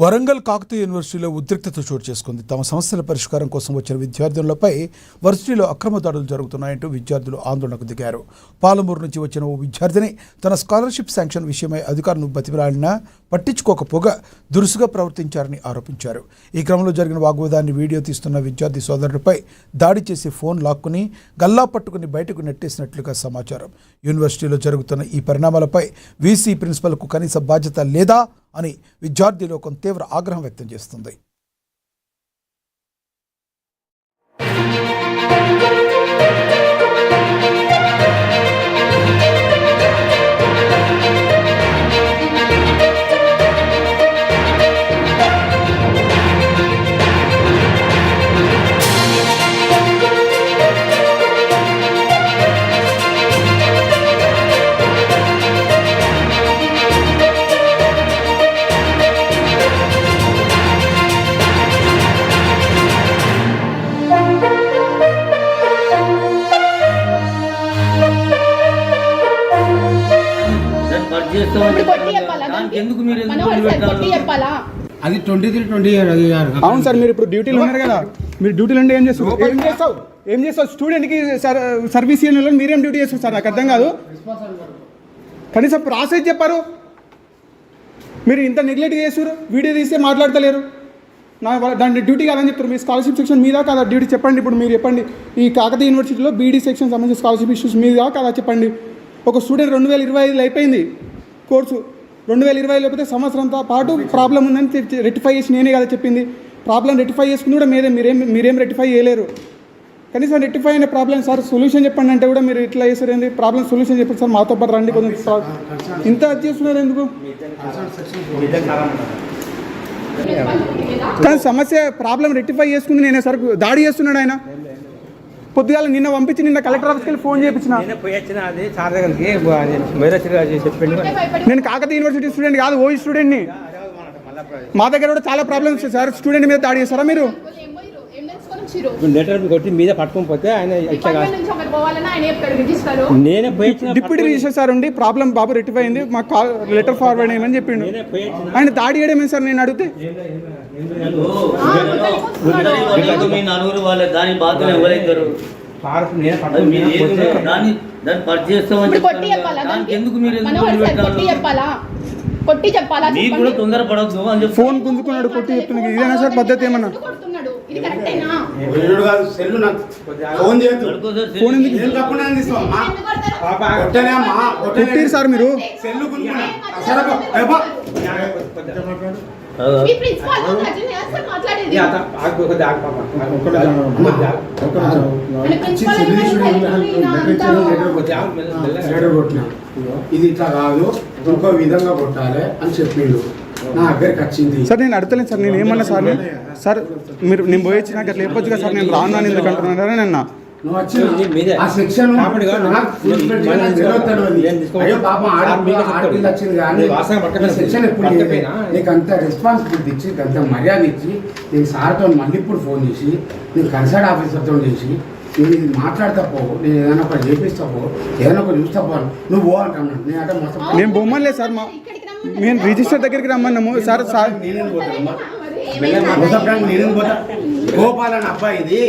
వరంగల్ కాకతీయ యూనివర్సిటీలో ఉద్రిక్తత చోటు చేసుకుంది. తమ సమస్యల పరిష్కారం కోసం వచ్చిన విద్యార్థులపై వర్సిటీలో అక్రమ దాడులు జరుగుతున్నాయంటూ విద్యార్థులు ఆందోళనకు దిగారు. పాలమూరు నుంచి వచ్చిన ఓ విద్యార్థిని తన స్కాలర్షిప్ శాంక్షన్ విషయమై అధికారులను బతిమలాడినా పట్టించుకోకపోగా దురుసుగా ప్రవర్తించారని ఆరోపించారు. ఈ క్రమంలో జరిగిన వాగ్వాదాన్ని వీడియో తీస్తున్న విద్యార్థి సోదరుడిపై దాడి చేసి ఫోన్ లాక్కుని గల్లా పట్టుకుని బయటకు నెట్టేసినట్లుగా సమాచారం. యూనివర్సిటీలో జరుగుతున్న ఈ పరిణామాలపై వీసీ ప్రిన్సిపల్కు కనీస బాధ్యత లేదా అని విద్యార్థి లోకం తీవ్ర ఆగ్రహం వ్యక్తం చేస్తుంది. అది 23 అవును సార్. మీరు ఇప్పుడు డ్యూటీలో ఉన్నారు కదా, మీరు డ్యూటీలో ఉంటే ఏం చేస్తావు స్టూడెంట్కి సర్వీస్ ఇవ్వడం మీరేం డ్యూటీ చేస్తారు సార్? నాకు అర్థం కాదు. కనీసం ప్రాసెస్ చెప్పారు, మీరు ఇంత నెగ్లెక్ట్ చేస్తారు. వీడియో తీస్తే మాట్లాడతలేరు. దాని డ్యూటీ కాదని చెప్తారు. మీ స్కాలర్షిప్ సెక్షన్ మీద కదా డ్యూటీ చెప్పండి. ఇప్పుడు మీరు చెప్పండి, ఈ కాకతీయ యూనివర్సిటీలో బీడీ సెక్షన్ సంబంధించిన స్కాలర్షిప్ ఇష్యూస్ మీద కదా చెప్పండి. ఒక స్టూడెంట్ 2025 అయిపోయింది కోర్సు, 2020 లేకపోతే సంవత్సరంతో పాటు ప్రాబ్లం ఉందని రెక్టిఫై చేసి నేనే కదా చెప్పింది. ప్రాబ్లం రెక్టిఫై చేసుకుని కూడా మీరేం రెక్టిఫై చేయలేరు. కనీసం రెక్టిఫై అయిన ప్రాబ్లం సార్ సొల్యూషన్ చెప్పండి అంటే కూడా మీరు ఇట్లా చేస్తారు. ఏంది ప్రాబ్లం సొల్యూషన్ చెప్పండి సార్, మాతో పాటు రండి. కొంచెం ఇంత చేస్తున్నారు ఎందుకు? కానీ సమస్య ప్రాబ్లం రెక్టిఫై చేసుకుని నేనే సార్ దాడి చేస్తున్నాడు ఆయన. పొద్దుగాల నిన్న పంపించి నిన్న కలెక్టర్ ఆఫీస్కి వెళ్ళి ఫోన్ చేయించిన. నేను కాకతీయ యూనివర్సిటీ స్టూడెంట్ కాదు, ఓయి స్టూడెంట్ని. మా దగ్గర కూడా చాలా ప్రాబ్లమ్స్ సార్. స్టూడెంట్ మీద దాడి చేస్తారా మీరు? లెటర్ కొట్టి మీద పట్టుకొని పోతే ఆయన డిప్యూటీ రిజిస్టర్ సార్ ఉండి ప్రాబ్లం బాబు రెక్టిఫై అయింది, మాకు లెటర్ ఫార్వర్డ్ అయ్యమని చెప్పిండు. ఆయన దాడి చేయడమే సార్ నేను అడిగితే. కొట్టి చెప్పాలా? ఫోన్ గుంజుకున్నాడు, కొట్టి చెప్తున్నాడు. ఇదేనా సార్ పద్ధతి? ఏమన్నా కొట్టిరు సార్ మీరు? ఇది ఇట్లా కాదు, ఇంకో విధంగా కొట్టాలి అని చెప్పిండు. నా దగ్గరికి వచ్చింది సార్. నేను అడగలేదు సార్, నేను ఏమన్నా సార్ సార్ మీరు నేను పోయి నాకు అట్లా చెప్పొచ్చు కదా సార్. నేను రాను అని ఎందుకు అంటున్నారా? నిన్న నీకు అంత రెస్పాన్సిబిలిటీ ఇచ్చి అంత మర్యాద ఇచ్చి నేను సార్తో మళ్ళీ ఇప్పుడు ఫోన్ చేసి నేను కన్సర్ట్ ఆఫీసర్తో చేసి నేను ఇది మాట్లాడతా పో, నేను ఏదైనా ఒకటి చేపిస్తా పో, ఏదైనా ఒకటి చూస్తా పోను, నువ్వు పో అంటున్నాను. నేను అంటే మొత్తం నేను బొమ్మలేదు సార్. మేము రిజిస్టర్ దగ్గరికి రమ్మన్నాము సార్. సార్ నేనేం పోతా గోపాల్ అని అబ్బాయి, ఇది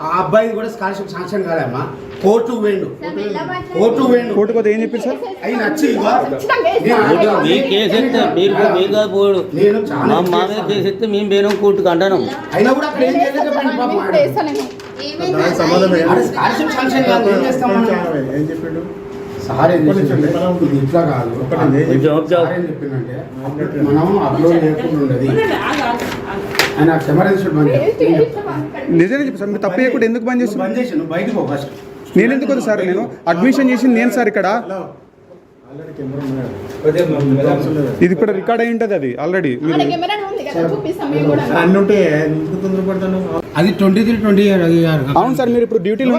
ఆ అబ్బాయి కూడా స్కాలర్షిప్ శాంక్షన్ కాదమ్మా. కోర్టుకు పోయిండు. కోర్టు పోతే ఏం చెప్పారు సార్? అవి నచ్చి మేము బేరం కోర్టుకు అంటాను. అయినా కూడా అక్కడ ఏం చేయలేదు చెప్పండి పాపం. స్కాలర్షిప్ శాంక్షన్ కాదు, ఏం చేస్తామని ఏం చెప్పిండు సార్? ఇది ఇట్లా కాదు సార్ ఏం చెప్పిందంటే మనం అప్లోడ్ చేయకుండా ఉండదు. ఆయన కెమెరా నిజంగా చెప్పి సార్, మీరు తప్పు చేయకుండా ఎందుకు బంద్ చేసి నువ్వు బయటకు పో ఫస్ట్. నేను ఎందుకు వద్దు సార్? నేను అడ్మిషన్ చేసింది నేను సార్. ఇక్కడ ఇది కూడా రికార్డ్ అయి ఉంటుంది. అది ఆల్రెడీ అది 23 అవును సార్. మీరు ఇప్పుడు డ్యూటీలో